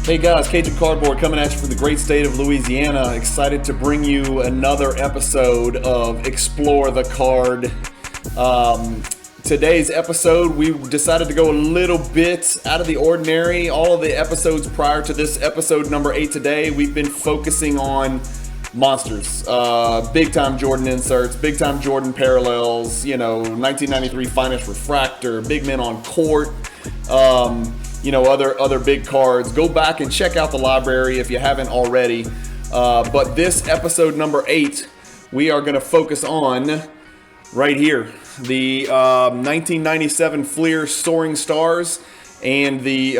Hey guys, Cajun Cardboard coming at you from the great state of Louisiana. Excited to bring you another episode of Explore the Card. Today's episode, we decided to go a little bit out of the ordinary. All of the episodes prior to this episode number 8 today, we've been focusing on monsters. Big time Jordan inserts, big time Jordan parallels, 1993 Finest Refractor, big men on court. Other big cards. Go back and check out the library if you haven't already. But this episode number 8, we are going to focus on right here, the 1997 Fleer Soaring Stars and the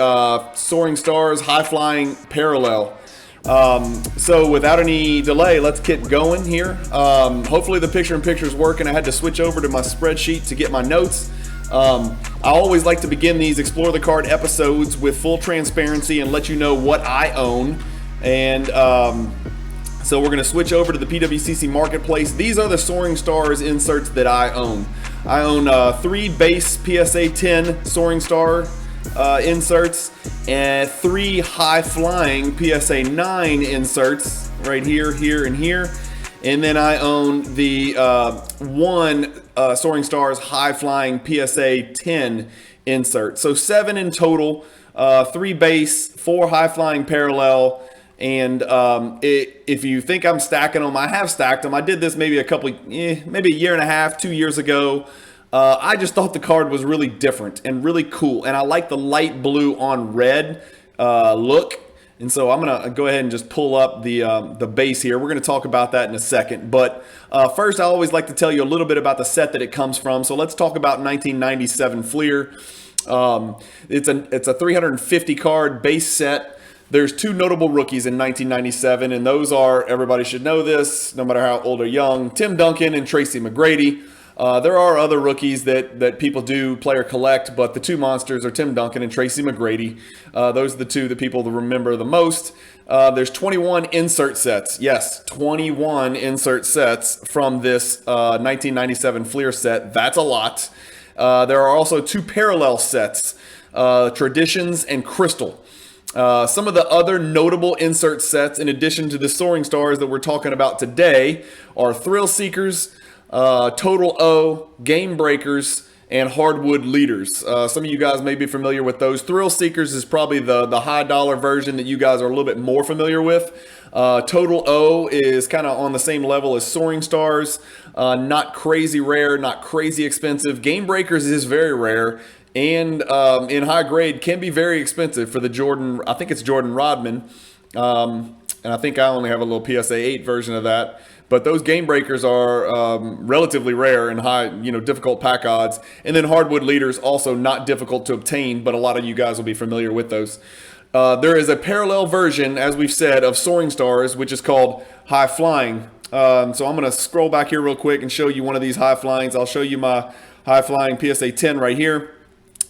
Soaring Stars High Flying Parallel. So without any delay, let's get going here. Hopefully the picture-in-picture is working. I had to switch over to my spreadsheet to get my notes. I always like to begin these Explore the Card episodes with full transparency and let you know what I own. And so we're going to switch over to the PWCC Marketplace. These are the Soaring Stars inserts that I own. I own 3 base PSA 10 Soaring Star inserts and 3 high flying PSA 9 inserts right here, here, and here. And then I own the 1 Soaring Stars High Flying PSA 10 insert. So 7 in total, 3 base, 4 High Flying Parallel. And if you think I'm stacking them, I have stacked them. I did this maybe maybe a year and a half, 2 years ago. I just thought the card was really different and really cool. And I like the light blue on red look. And so I'm going to go ahead and just pull up the base here. We're going to talk about that in a second. But first, I always like to tell you a little bit about the set that it comes from. So let's talk about 1997 Fleer. It's a 350 card base set. There's 2 notable rookies in 1997, and those are, everybody should know this, no matter how old or young, Tim Duncan and Tracy McGrady. There are other rookies that people do play or collect, but the 2 monsters are Tim Duncan and Tracy McGrady. Those are the 2 that people remember the most. There's 21 insert sets. Yes, 21 insert sets from this 1997 Fleer set. That's a lot. There are also 2 parallel sets, Traditions and Crystal. Some of the other notable insert sets, in addition to the Soaring Stars that we're talking about today, are Thrill Seekers, Total O, Game Breakers, and Hardwood Leaders. Some of you guys may be familiar with those. Thrill Seekers is probably the high dollar version that you guys are a little bit more familiar with. Total O is kind of on the same level as Soaring Stars. Not crazy rare, not crazy expensive. Game Breakers is very rare. And in high grade can be very expensive for the Jordan. I think it's Jordan Rodman, and I think I only have a little PSA 8 version of that. But those Game Breakers are relatively rare and high, difficult pack odds. And then Hardwood Leaders also not difficult to obtain, but a lot of you guys will be familiar with those. There is a parallel version, as we've said, of Soaring Stars, which is called High Flying. So I'm going to scroll back here real quick and show you one of these High Flyings. I'll show you my High Flying PSA 10 right here.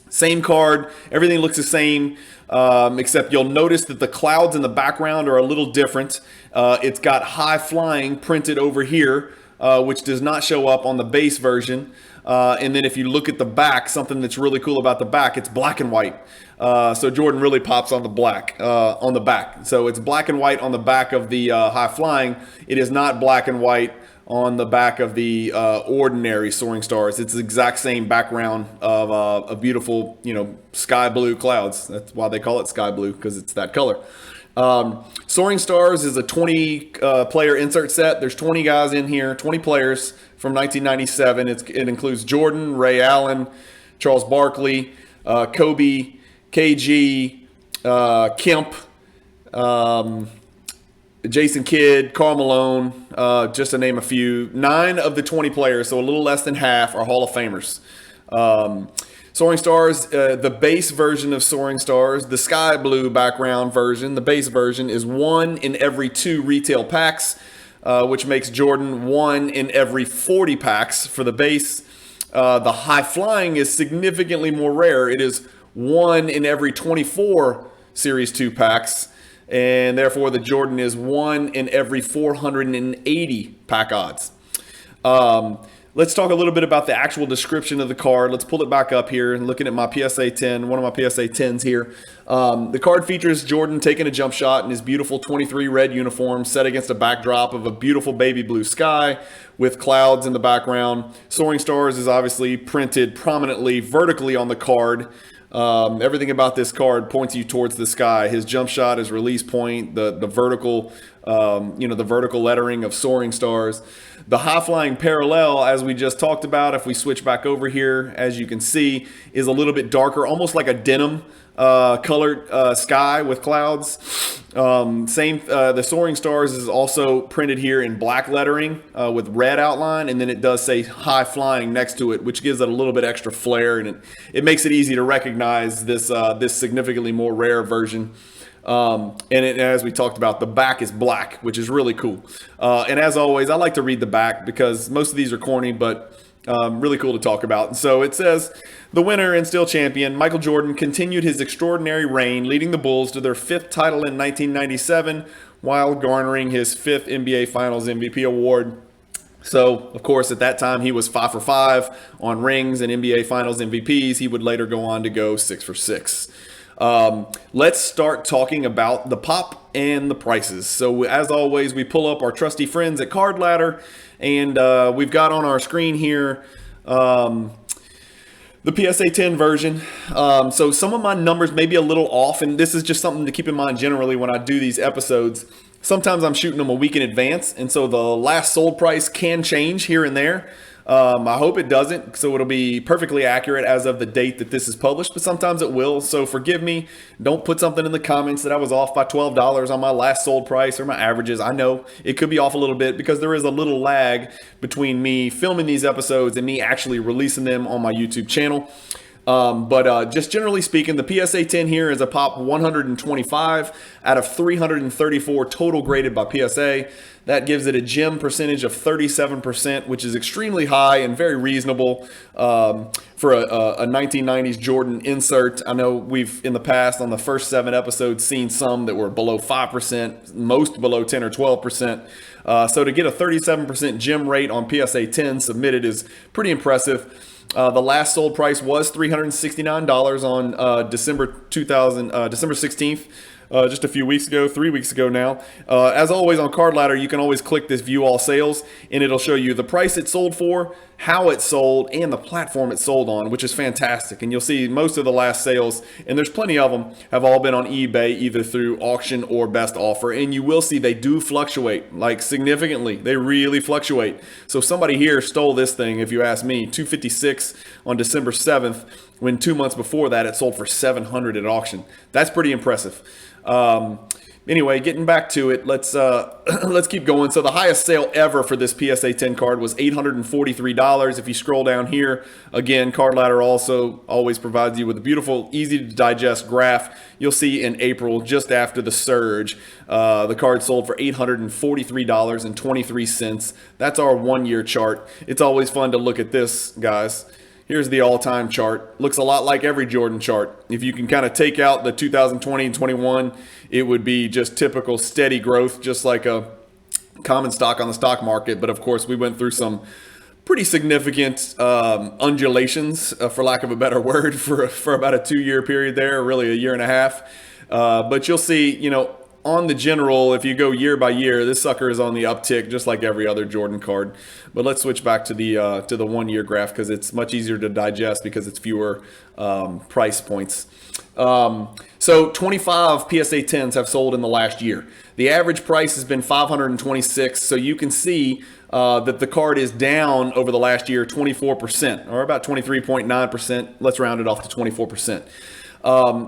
Same card, everything looks the same, except you'll notice that the clouds in the background are a little different. It's got High Flying printed over here, which does not show up on the base version. And then if you look at the back, something that's really cool about the back, it's black and white. So Jordan really pops on the black, on the back. So it's black and white on the back of the High Flying. It is not black and white on the back of the ordinary Soaring Stars. It's the exact same background of a beautiful, sky blue clouds. That's why they call it sky blue, because it's that color. Soaring Stars is a 20 player insert set. There's 20 guys in here, 20 players from 1997. It includes Jordan, Ray Allen, Charles Barkley, Kobe, KG, Kemp, Jason Kidd, Karl Malone, just to name a few. 9 of the 20 players, so a little less than half, are Hall of Famers. Soaring Stars, the base version of Soaring Stars, the sky blue background version, the base version is 1 in every 2 retail packs, which makes Jordan 1 in every 40 packs for the base. The High Flying is significantly more rare. It is 1 in every 24 Series 2 packs. And therefore the Jordan is 1 in every 480 pack odds. let's talk a little bit about the actual description of the card. Let's pull it back up here and looking at my PSA 10, one of my PSA 10s here. The card features Jordan taking a jump shot in his beautiful 23 red uniform set against a backdrop of a beautiful baby blue sky with clouds in the background. Soaring Stars is obviously printed prominently vertically on the card. Everything about this card points you towards the sky. His jump shot, his release point, the vertical, the vertical lettering of Soaring Stars. The high flying parallel, as we just talked about, if we switch back over here, as you can see, is a little bit darker, almost like a denim colored sky with clouds. The Soaring Stars is also printed here in black lettering with red outline, and then it does say high flying next to it, which gives it a little bit extra flair, and it makes it easy to recognize this significantly more rare version. As we talked about, the back is black, which is really cool. And as always, I like to read the back because most of these are corny, but really cool to talk about. And so it says, the winner and still champion, Michael Jordan, continued his extraordinary reign, leading the Bulls to their 5th title in 1997 while garnering his 5th NBA Finals MVP award. So, of course, at that time, he was 5 for 5 on rings and NBA Finals MVPs. He would later go on to go 6 for 6. Let's start talking about the pop and the prices. So as always, we pull up our trusty friends at Card Ladder, and we've got on our screen here the PSA 10 version. So some of my numbers may be a little off, and this is just something to keep in mind generally when I do these episodes. Sometimes I'm shooting them a week in advance, and so the last sold price can change here and there. I hope it doesn't, so it'll be perfectly accurate as of the date that this is published, but sometimes it will, so forgive me. Don't put something in the comments that I was off by $12 on my last sold price or my averages. I know it could be off a little bit because there is a little lag between me filming these episodes and me actually releasing them on my YouTube channel. But just generally speaking, the PSA 10 here is a pop 125 out of 334 total graded by PSA. That gives it a gem percentage of 37%, which is extremely high and very reasonable for a 1990s Jordan insert. I know we've in the past on the first 7 episodes seen some that were below 5%, most below 10 or 12%. So to get a 37% gem rate on PSA 10 submitted is pretty impressive. The last sold price was $369 on December 16th. Just a few weeks ago, 3 weeks ago now. As always on Card Ladder, you can always click this View All Sales, and it'll show you the price it sold for, how it sold, and the platform it sold on, which is fantastic. And you'll see most of the last sales, and there's plenty of them, have all been on eBay, either through auction or best offer. And you will see they do fluctuate, like significantly. They really fluctuate. So somebody here stole this thing, if you ask me, $256 on December 7th, when 2 months before that it sold for $700 at auction. That's pretty impressive. Anyway, getting back to it, let's keep going. So the highest sale ever for this PSA 10 card was $843. If you scroll down here, again, Card Ladder also always provides you with a beautiful, easy to digest graph. You'll see in April, just after the surge, the card sold for $843.23. That's our 1 year chart. It's always fun to look at this, guys. Here's the all-time chart. Looks a lot like every Jordan chart. If you can kind of take out the 2020 and 21, it would be just typical steady growth, just like a common stock on the stock market. But of course, we went through some pretty significant undulations, for lack of a better word, for about a 2 year period there, really a year and a half. But you'll see, on the general, if you go year by year, this sucker is on the uptick, just like every other Jordan card. But let's switch back to the 1 year graph because it's much easier to digest because it's fewer price points. So 25 PSA 10s have sold in the last year. The average price has been $526. So you can see that the card is down over the last year 24%, or about 23.9%. Let's round it off to 24%.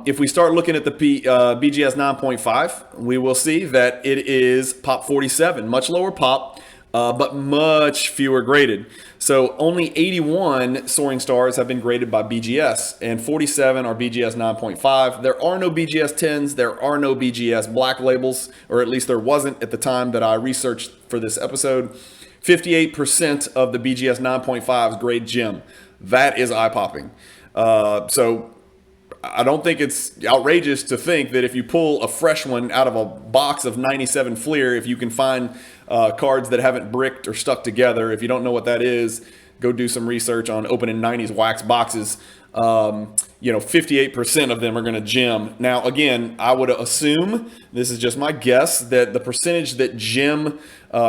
If we start looking at the BGS 9.5, we will see that it is pop 47, much lower pop, but much fewer graded. So only 81 Soaring Stars have been graded by BGS, and 47 are BGS 9.5. There are no BGS 10s. There are no BGS black labels, or at least there wasn't at the time that I researched for this episode. 58% of the BGS 9.5s grade gem. That is eye-popping. So I don't think it's outrageous to think that if you pull a fresh one out of a box of 97 Fleer, if you can find cards that haven't bricked or stuck together. If you don't know what that is, go do some research on opening 90s wax boxes. 58% of them are going to gem. Now, again, I would assume, this is just my guess, that the percentage that gem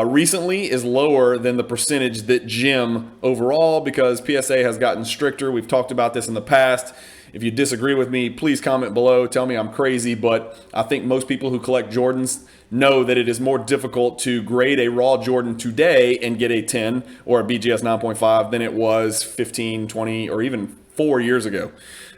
recently is lower than the percentage that gem overall, because PSA has gotten stricter. We've talked about this in the past. If you disagree with me, please comment below. Tell me I'm crazy, but I think most people who collect Jordans know that it is more difficult to grade a raw Jordan today and get a 10 or a BGS 9.5 than it was 15, 20, or even 4 years ago.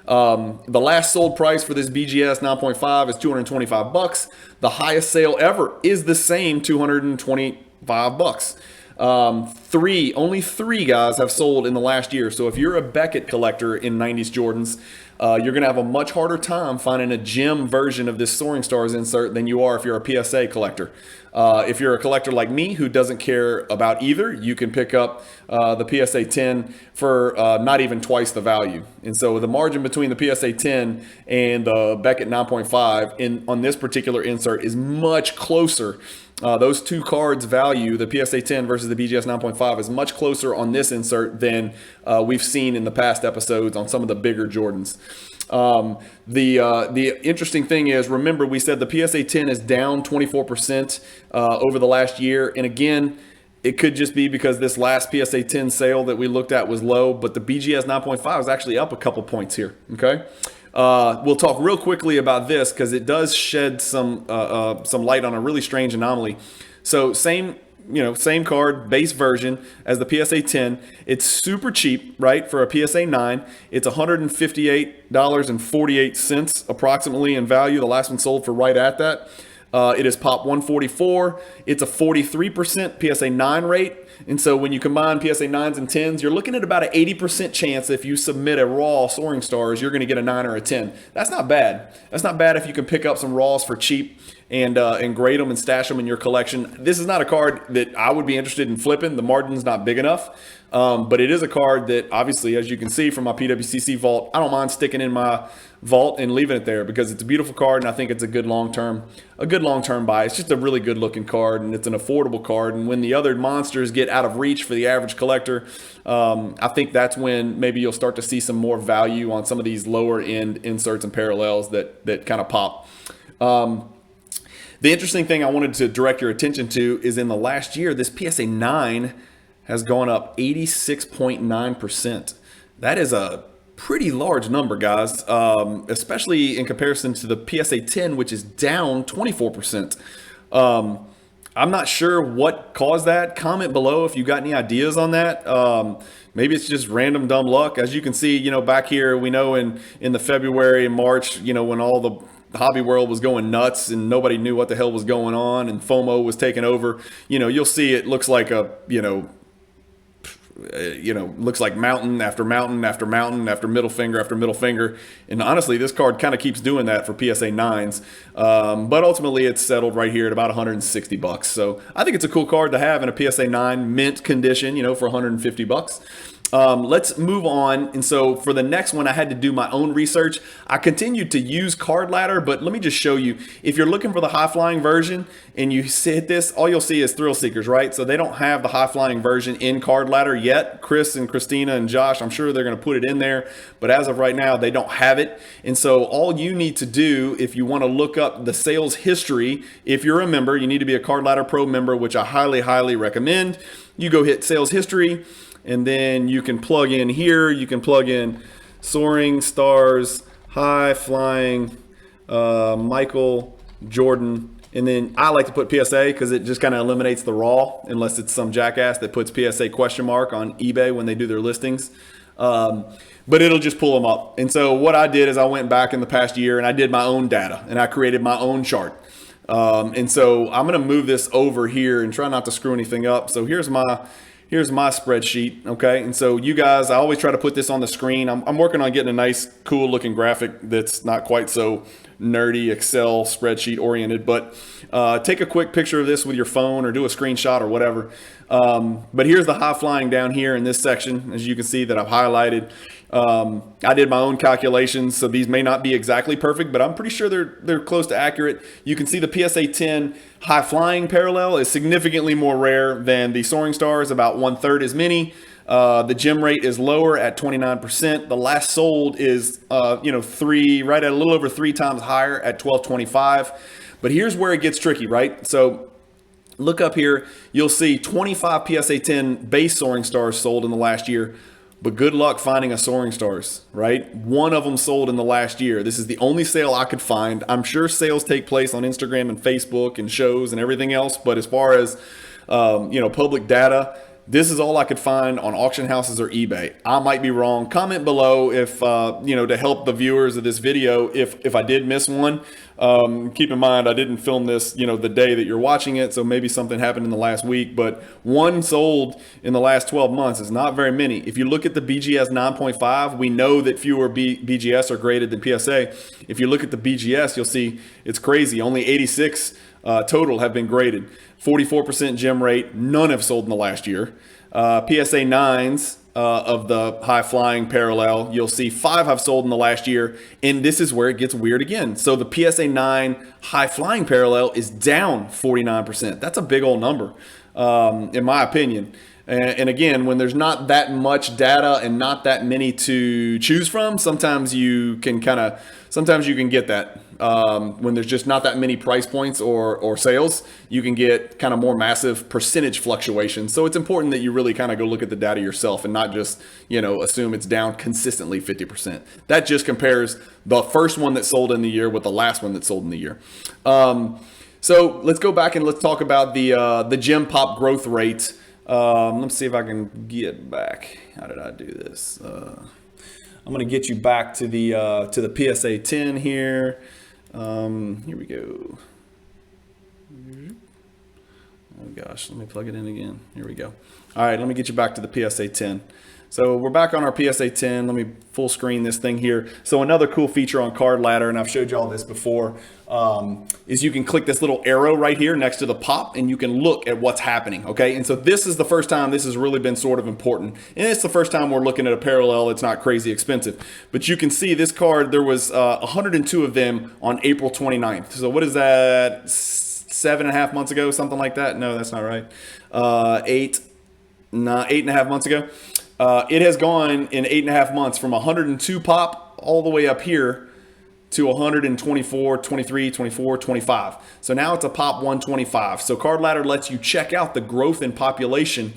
The last sold price for this BGS 9.5 is $225. The highest sale ever is the same $225. Only three guys have sold in the last year. So if you're a Beckett collector in 90s Jordans, you're going to have a much harder time finding a gem version of this Soaring Stars insert than you are if you're a PSA collector. If you're a collector like me who doesn't care about either, you can pick up the PSA 10 for not even twice the value. And so the margin between the PSA 10 and the Beckett 9.5 on this particular insert is much closer. Those two cards value, the PSA 10 versus the BGS 9.5, is much closer on this insert than we've seen in the past episodes on some of the bigger Jordans. The interesting thing is, remember, we said the PSA 10 is down 24% over the last year. And again, it could just be because this last PSA 10 sale that we looked at was low, but the BGS 9.5 is actually up a couple points here. Okay. We'll talk real quickly about this because it does shed some light on a really strange anomaly. So same card, base version as the PSA 10. It's super cheap, right? For a PSA 9, it's $158.48 approximately in value. The last one sold for right at that. It is pop 144. It's a 43% PSA 9 rate. And so when you combine PSA 9s and 10s, you're looking at about an 80% chance if you submit a raw Soaring Stars, you're going to get a 9 or a 10. That's not bad. That's not bad if you can pick up some raws for cheap and grade them and stash them in your collection. This is not a card that I would be interested in flipping. The margin's not big enough. But it is a card that, obviously, as you can see from my PWCC Vault, I don't mind sticking in my vault and leaving it there because it's a beautiful card, and I think it's a good long-term buy. It's just a really good-looking card, and it's an affordable card. And when the other monsters get out of reach for the average collector, I think that's when maybe you'll start to see some more value on some of these lower-end inserts and parallels that kind of pop. The interesting thing I wanted to direct your attention to is in the last year, this PSA 9 has gone up 86.9%. That is a pretty large number, guys, especially in comparison to the PSA 10, which is down 24%. I'm not sure what caused that. Comment below if you got any ideas on that. Maybe it's just random dumb luck. As you can see, back here, we know in the February and March, when all the hobby world was going nuts and nobody knew what the hell was going on and FOMO was taking over, you'll see it looks like a, looks like mountain after mountain after mountain after middle finger after middle finger. And honestly, this card kind of keeps doing that for PSA 9s. But ultimately, it's settled right here at about $160. So I think it's a cool card to have in a PSA 9 mint condition, for $150. Let's move on. And so for the next one, I had to do my own research. I continued to use Card Ladder, but let me just show you. If you're looking for the high flying version and you hit this, all you'll see is Thrill Seekers, right? So they don't have the high flying version in Card Ladder yet. Chris and Christina and Josh, I'm sure they're going to put it in there, but as of right now, they don't have it. And so all you need to do, if you want to look up the sales history, if you're a member, you need to be a Card Ladder Pro member, which I highly, highly recommend. You go hit sales history, and then you can plug in here. You can plug in Soaring Stars, High Flying, Michael Jordan. And then I like to put PSA because it just kind of eliminates the raw, unless it's some jackass that puts PSA question mark on eBay when they do their listings. But it'll just pull them up. And so what I did is I went back in the past year and I did my own data and I created my own chart. And so I'm going to move this over here and try not to screw anything up. So here's my spreadsheet, okay? And so you guys, I always try to put this on the screen. I'm working on getting a nice, cool looking graphic that's not quite so nerdy Excel spreadsheet oriented, but take a quick picture of this with your phone or do a screenshot or whatever. But here's the high flying down here in this section, as you can see that I've highlighted. I did my own calculations, so these may not be exactly perfect, but I'm pretty sure they're close to accurate. You can see the PSA 10 high flying parallel is significantly more rare than the Soaring Stars, about 1/3 as many. The gem rate is lower at 29%. The last sold is, right at a little over 3 times higher at 1225. But here's where it gets tricky, right? So look up here. You'll see 25 PSA 10 base Soaring Stars sold in the last year. But good luck finding a Soaring Stars, right? One of them sold in the last year. This is the only sale I could find. I'm sure sales take place on Instagram and Facebook and shows and everything else. But as far as, public data, this is all I could find on auction houses or eBay. I might be wrong. Comment below if, to help the viewers of this video, if I did miss one. Keep in mind, I didn't film this, the day that you're watching it. So maybe something happened in the last week, but one sold in the last 12 months is not very many. If you look at the BGS 9.5, we know that fewer BGS are graded than PSA. If you look at the BGS, you'll see it's crazy. Only 86 total have been graded. 44% gem rate. None have sold in the last year. PSA 9s of the high flying parallel, you'll see 5 have sold in the last year. And this is where it gets weird again. So the PSA 9 high flying parallel is down 49%. That's a big old number, in my opinion. And again, when there's not that much data and not that many to choose from, sometimes you can get that. When there's just not that many price points or sales, you can get kind of more massive percentage fluctuations. So it's important that you really kind of go look at the data yourself and not just, assume it's down consistently 50%. That just compares the first one that sold in the year with the last one that sold in the year. So let's go back and let's talk about the gem pop growth rate. Let's see if I can get back. How did I do this? I'm going to get you back to the PSA 10 here. Here we go. Oh gosh, let me plug it in again. Here we go. All right, let me get you back to the PSA 10. So we're back on our PSA 10. Let me full screen this thing here. So another cool feature on Card Ladder, and I've showed you all this before, is you can click this little arrow right here next to the pop, and you can look at what's happening, okay? And so this is the first time this has really been sort of important. And it's the first time we're looking at a parallel that's not crazy expensive. But you can see this card, there was 102 of them on April 29th. So what is that, 7.5 months ago, something like that? No, that's not right. 8.5 months ago. It has gone in 8.5 months from 102 pop all the way up here to 124, 23, 24, 25. So now it's a pop 125. So Card Ladder lets you check out the growth in population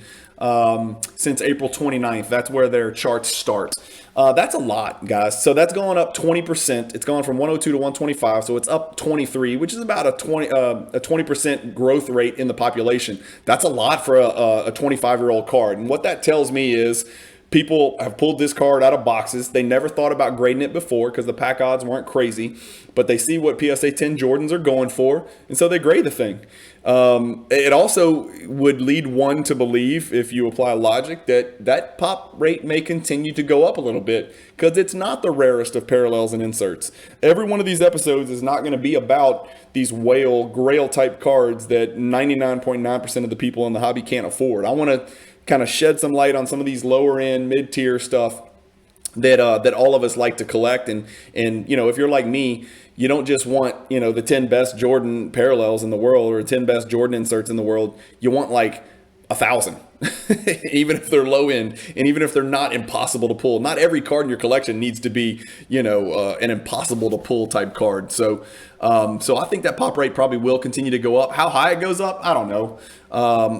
since April 29th. That's where their charts start. That's a lot, guys. So that's going up 20%. It's gone from 102 to 125. So it's up 23, which is about a 20% growth rate in the population. That's a lot for a 25-year-old card. And what that tells me is people have pulled this card out of boxes. They never thought about grading it before because the pack odds weren't crazy, but they see what PSA 10 Jordans are going for, and so they grade the thing. It also would lead one to believe, if you apply logic, that pop rate may continue to go up a little bit because it's not the rarest of parallels and inserts. Every one of these episodes is not going to be about these whale, grail type cards that 99.9% of the people in the hobby can't afford. I want to kind of shed some light on some of these lower end, mid-tier stuff that all of us like to collect. And if you're like me, you don't just want, the 10 best Jordan parallels in the world or 10 best Jordan inserts in the world. You want like 1,000, even if they're low end and even if they're not impossible to pull. Not every card in your collection needs to be, an impossible to pull type card. So I think that pop rate probably will continue to go up. How high it goes up, I don't know.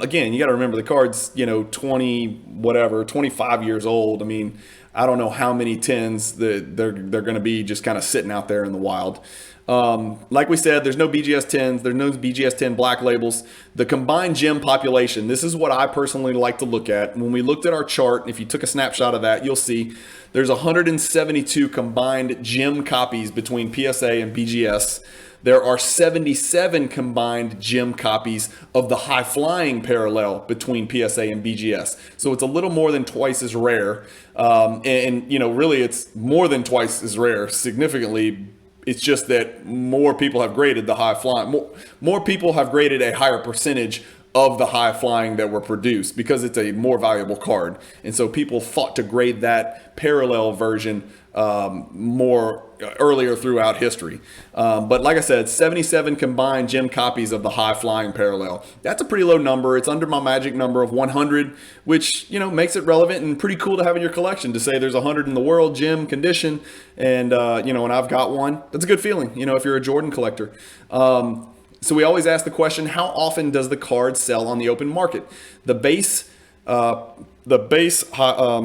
Again, you got to remember the card's, 25 years old. I mean, I don't know how many 10s that they're going to be just kind of sitting out there in the wild. Like we said, there's no BGS 10s, there's no BGS 10 black labels. The combined gem population, this is what I personally like to look at. When we looked at our chart, if you took a snapshot of that, you'll see there's 172 combined gem copies between PSA and BGS. There are 77 combined gem copies of the high flying parallel between PSA and BGS. So it's a little more than twice as rare. Really it's more than twice as rare, significantly It's just that more people have graded the high flying. More people have graded a higher percentage of the high flying that were produced because it's a more valuable card. And so people fought to grade that parallel version more earlier throughout history. But like I said, 77 combined gem copies of the high flying parallel. That's a pretty low number. It's under my magic number of 100, which, you know, makes it relevant and pretty cool to have in your collection to say there's 100 in the world gem condition. And, you know, and I've got one. That's a good feeling, you know, if you're a Jordan collector. So we always ask the question, how often does the card sell on the open market? The base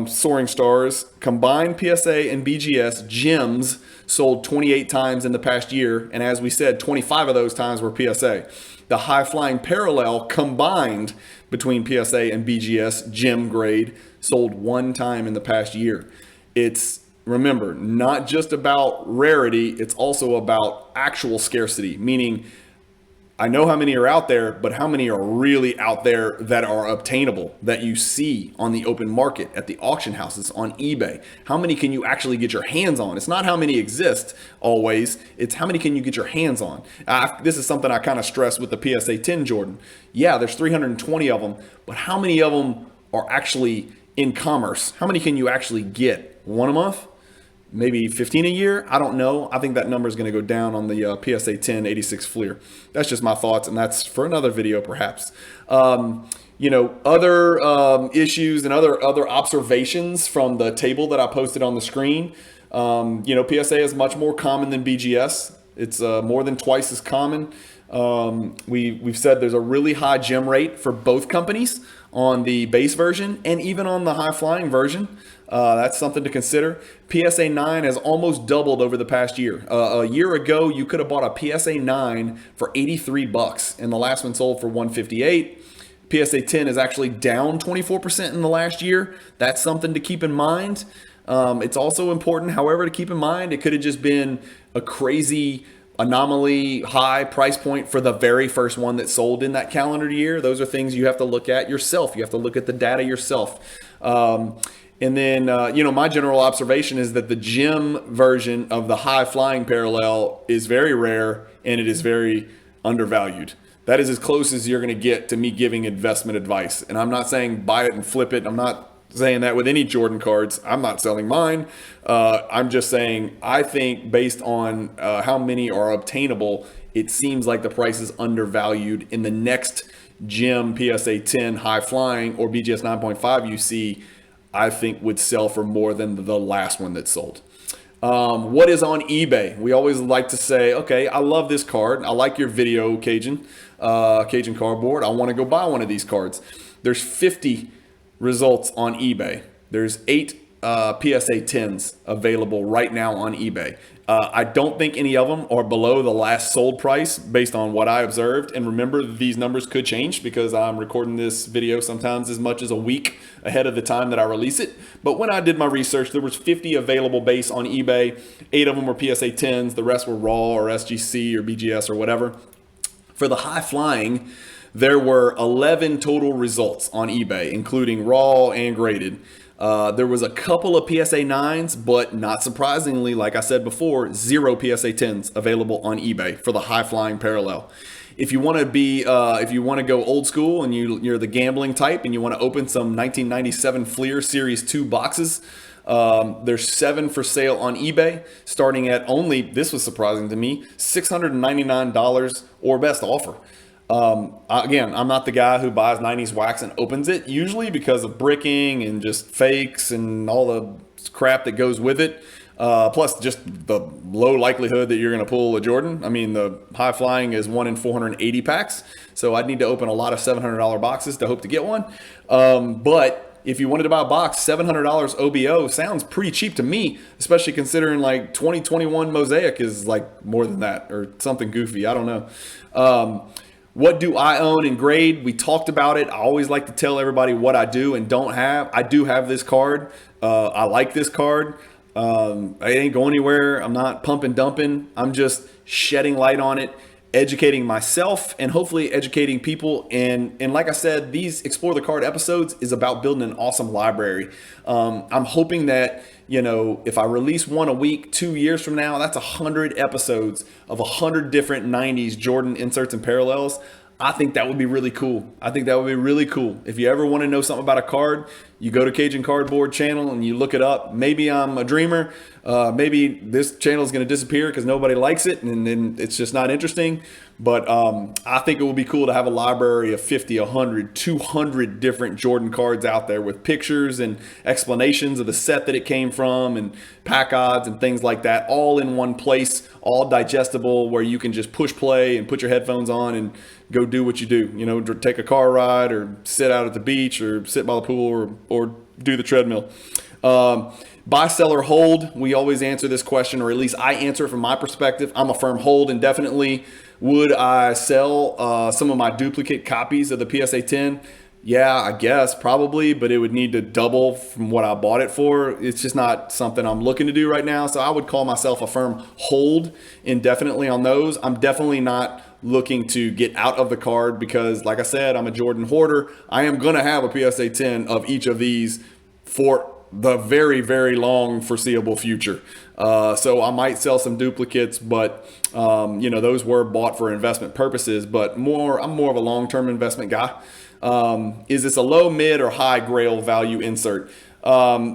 Soaring Stars combined PSA and BGS gems sold 28 times in the past year. And as we said, 25 of those times were PSA. The high flying parallel combined between PSA and BGS gem grade sold 1 time in the past year. It's, remember, not just about rarity, it's also about actual scarcity, meaning I know how many are out there, but how many are really out there that are obtainable, that you see on the open market, at the auction houses, on eBay? How many can you actually get your hands on? It's not how many exist always, it's how many can you get your hands on. This is something I kind of stress with the PSA 10 Jordan. Yeah, there's 320 of them, but how many of them are actually in commerce? How many can you actually get? 1 a month? Maybe 15 a year? I don't know. I think that number is going to go down on the PSA 10 86 Fleer. That's just my thoughts, and that's for another video perhaps. You know, other issues and other observations from the table that I posted on the screen. You know, PSA is much more common than BGS. It's more than twice as common. We've said there's a really high gem rate for both companies on the base version and even on the high flying version. That's something to consider. PSA 9 has almost doubled over the past year. A year ago, you could have bought a PSA 9 for $83, and the last one sold for $158. PSA 10 is actually down 24% in the last year. That's something to keep in mind. It's also important, however, to keep in mind, it could have just been a crazy anomaly high price point for the very first one that sold in that calendar year. Those are things you have to look at yourself. You have to look at the data yourself. And then, you know, my general observation is that the gem version of the high flying parallel is very rare and it is very undervalued. That is as close as you're going to get to me giving investment advice. And I'm not saying buy it and flip it. I'm not saying that with any Jordan cards. I'm not selling mine. I'm just saying, I think based on how many are obtainable, it seems like the price is undervalued. In the next gem PSA 10 high flying or BGS 9.5 you see, I think would sell for more than the last one that sold. What is on eBay? We always like to say, okay, I love this card. I like your video, Cajun Cardboard. I want to go buy one of these cards. There's 50 results on eBay. There's 8 PSA 10s available right now on eBay. I don't think any of them are below the last sold price based on what I observed. And remember, these numbers could change because I'm recording this video sometimes as much as a week ahead of the time that I release it. But when I did my research, there was 50 available base on eBay. 8 of them were PSA 10s. The rest were raw or SGC or BGS or whatever. For the high flying, there were 11 total results on eBay, including raw and graded. There was a couple of PSA 9s, but not surprisingly, like I said before, 0 PSA 10s available on eBay for the high flying parallel. If you want to be, if you want to go old school and you're the gambling type and you want to open some 1997 Fleer Series 2 boxes, there's 7 for sale on eBay, starting at only, this was surprising to me, $699 or best offer. Again, I'm not the guy who buys 90s wax and opens it, usually because of bricking and just fakes and all the crap that goes with it. Plus just the low likelihood that you're going to pull a Jordan. I mean, the high flying is 1 in 480 packs. So I'd need to open a lot of $700 boxes to hope to get one. But if you wanted to buy a box, $700 OBO sounds pretty cheap to me, especially considering like 2021 Mosaic is like more than that or something goofy. I don't know. What do I own and grade? We talked about it. I always like to tell everybody what I do and don't have. I do have this card. I like this card. It ain't going anywhere. I'm not pump and dumping. I'm just shedding light on it educating myself and hopefully educating people. And like I said, these Explore the Card episodes is about building an awesome library. I'm hoping that, if I release one a week, 2 years from now, that's 100 episodes of 100 different 90s Jordan inserts and parallels. I think that would be really cool. If you ever want to know something about a card, you go to Cajun Cardboard channel and you look it up. Maybe I'm a dreamer. Maybe this channel is going to disappear because nobody likes it and then it's just not interesting. But I think it would be cool to have a library of 50, 100, 200 different Jordan cards out there with pictures and explanations of the set that it came from and pack odds and things like that, all in one place, all digestible, where you can just push play and put your headphones on and go do what you do. Take a car ride or sit out at the beach or sit by the pool or do the treadmill. Buy, sell, or hold. We always answer this question, or at least I answer it from my perspective. I'm a firm hold indefinitely. Would I sell some of my duplicate copies of the PSA 10? Yeah, I guess probably, but it would need to double from what I bought it for. It's just not something I'm looking to do right now. So I would call myself a firm hold indefinitely on those. I'm definitely not looking to get out of the card because, like I said, I'm a Jordan hoarder. I am going to have a PSA 10 of each of these for the very, very long foreseeable future. So I might sell some duplicates, but those were bought for investment purposes, but I'm more of a long-term investment guy. Is this a low, mid, or high grail value insert?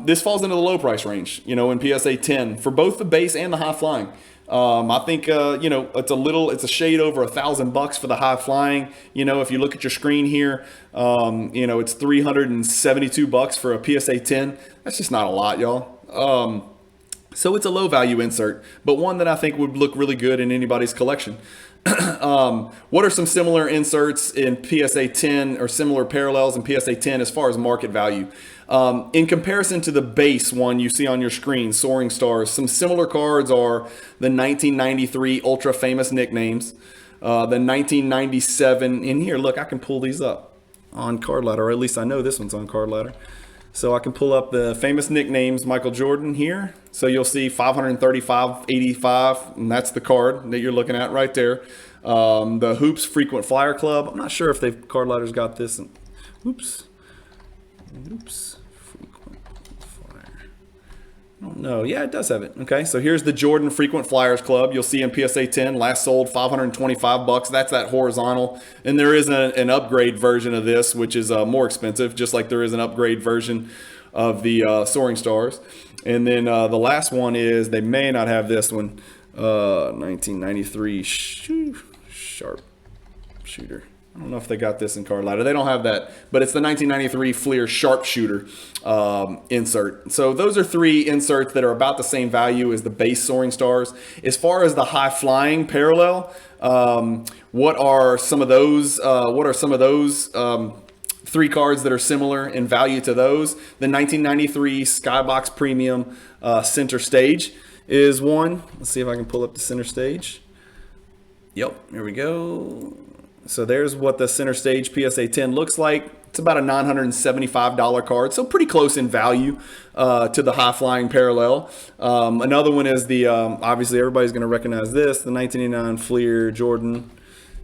This falls into the low price range, in PSA 10 for both the base and the high flying. I think, it's a shade over $1,000 for the high flying. If you look at your screen here, it's $372 for a PSA 10. That's just not a lot, y'all. So it's a low value insert, but one that I think would look really good in anybody's collection. What are some similar inserts in PSA 10 or similar parallels in PSA 10 as far as market value? In comparison to the base one you see on your screen, Soaring Stars, some similar cards are the 1993 ultra famous nicknames, the 1997, in here, look, I can pull these up on Card Ladder, or at least I know this one's on Card Ladder. So I can pull up the famous nicknames Michael Jordan here. So you'll see 535.85, and that's the card that you're looking at right there. The Hoops Frequent Flyer Club. I'm not sure if Card Ladder's got this. Oops. Frequent Flyer. I don't know. Yeah, it does have it. Okay, so here's the Jordan Frequent Flyers Club. You'll see in PSA 10, last sold $525. That's that horizontal. And there is an upgrade version of this, which is more expensive, just like there is an upgrade version of the Soaring Stars. And then the last one is, they may not have this one, 1993 Sharp Shooter. I don't know if they got this in Card Ladder. They don't have that, but it's the 1993 Fleer Sharpshooter insert. So those are three inserts that are about the same value as the base Soaring Stars. As far as the high flying parallel, what are some of those? Three cards that are similar in value to those? The 1993 Skybox Premium Center Stage is one. Let's see if I can pull up the Center Stage. Yep, here we go. So there's what the Center Stage PSA 10 looks like. It's about a $975 card, so pretty close in value to the high flying parallel. Another one is the, obviously everybody's going to recognize this, the 1989 Fleer Jordan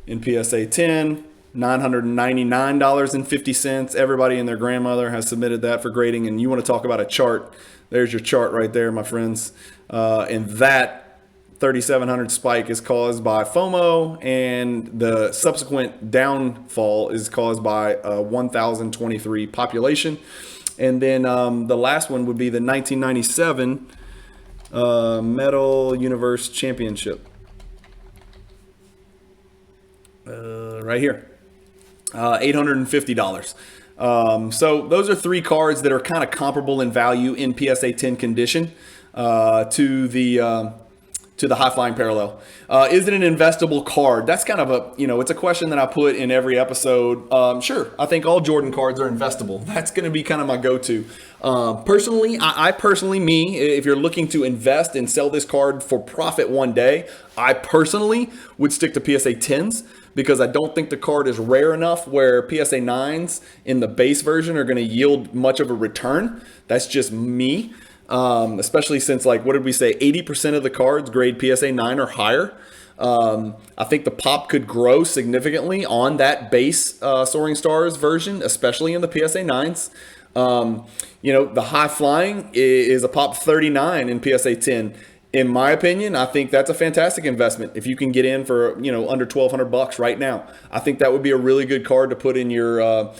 in PSA 10, $999.50. Everybody and their grandmother has submitted that for grading, and you want to talk about a chart. There's your chart right there, my friends. And that 3,700 spike is caused by FOMO, and the subsequent downfall is caused by 1,023 population. And then the last one would be the 1997 Metal Universe Championship. Right here, $850. So those are three cards that are kind of comparable in value in PSA 10 condition to the high flying parallel. Is it an investable card? That's kind of a, it's a question that I put in every episode. Sure, I think all Jordan cards are investable. That's going to be kind of my go-to. Personally, if you're looking to invest and sell this card for profit one day, I personally would stick to PSA 10s because I don't think the card is rare enough where PSA 9s in the base version are going to yield much of a return. That's just me. Especially since, like, what did we say? 80% of the cards grade PSA 9 or higher. I think the pop could grow significantly on that base Soaring Stars version, especially in the PSA 9s. The high flying is a pop 39 in PSA 10. In my opinion, I think that's a fantastic investment. If you can get in for under $1,200 right now, I think that would be a really good card to put in your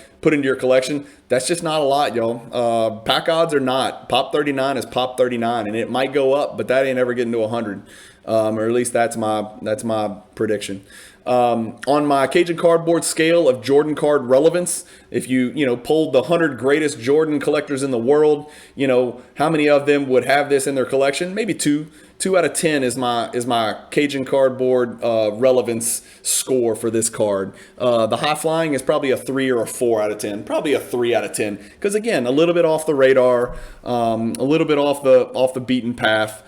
collection. That's just not a lot, y'all. Pack odds are not. Pop 39 is pop 39, and it might go up, but that ain't ever getting to 100, or at least that's my prediction. On my Cajun Cardboard scale of Jordan card relevance, if you pulled the 100 greatest Jordan collectors in the world, how many of them would have this in their collection? Maybe 2 out of 10 is my Cajun Cardboard relevance score for this card. The high flying is probably a 3 or a 4 out of 10. Probably a 3 out of 10, because again, a little bit off the radar, a little bit off the beaten path.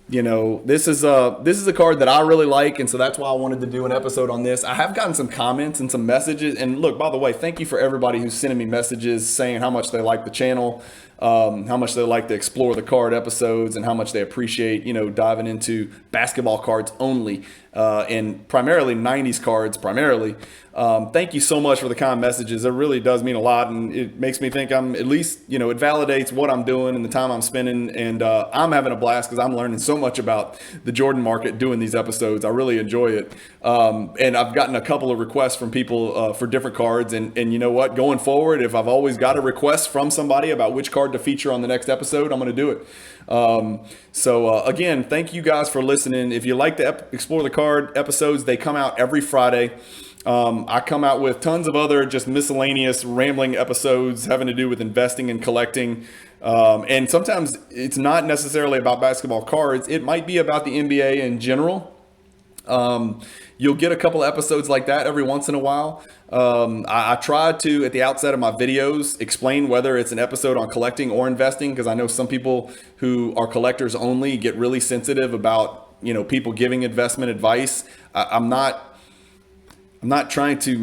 This is a card that I really like, and so that's why I wanted to do an episode on this. I have gotten some comments and some messages, and look, by the way, thank you for everybody who's sending me messages saying how much they like the channel, how much they like to explore the card episodes, and how much they appreciate diving into basketball cards only, and primarily 90s cards primarily. Thank you so much for the kind messages. It really does mean a lot, and it makes me think I'm at least, it validates what I'm doing and the time I'm spending, and I'm having a blast because I'm learning so much about the Jordan market doing these episodes. I really enjoy it, and I've gotten a couple of requests from people for different cards, and you know what? Going forward, if I've always got a request from somebody about which card to feature on the next episode, I'm going to do it. Again, thank you guys for listening. If you like to explore the card episodes, they come out every Friday. I come out with tons of other just miscellaneous rambling episodes having to do with investing and collecting. And sometimes it's not necessarily about basketball cards. It might be about the NBA in general. You'll get a couple of episodes like that every once in a while. I try to, at the outset of my videos, explain whether it's an episode on collecting or investing, because I know some people who are collectors only get really sensitive about, people giving investment advice. I'm not trying to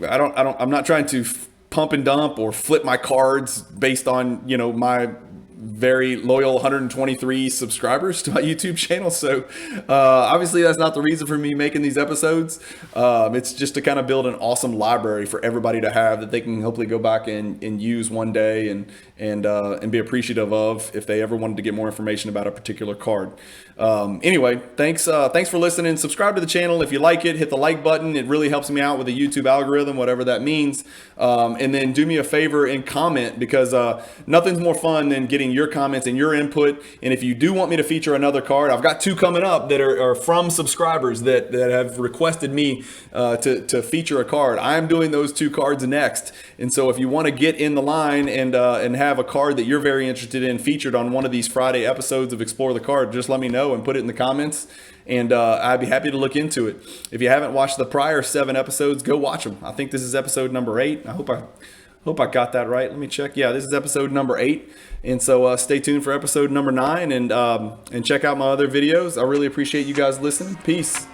I'm not trying to pump and dump or flip my cards based on, my very loyal 123 subscribers to my YouTube channel. So obviously that's not the reason for me making these episodes. It's just to kind of build an awesome library for everybody to have that they can hopefully go back and use one day and be appreciative of if they ever wanted to get more information about a particular card. Anyway, thanks for listening. Subscribe to the channel if you like it. Hit the like button. It really helps me out with the YouTube algorithm, whatever that means. And then do me a favor and comment, because nothing's more fun than getting your comments and your input. And if you do want me to feature another card, I've got 2 coming up that are from subscribers that have requested me to feature a card. I'm doing those 2 cards next. And so if you want to get in the line and have a card that you're very interested in featured on one of these Friday episodes of Explore the Card, just let me know and put it in the comments, and I'd be happy to look into it. If you haven't watched the prior 7 episodes, go watch them. I think this is episode number 8. I hope I got that right. Let me check. Yeah, this is episode number 8. And so stay tuned for episode number 9, and check out my other videos. I really appreciate you guys listening. Peace.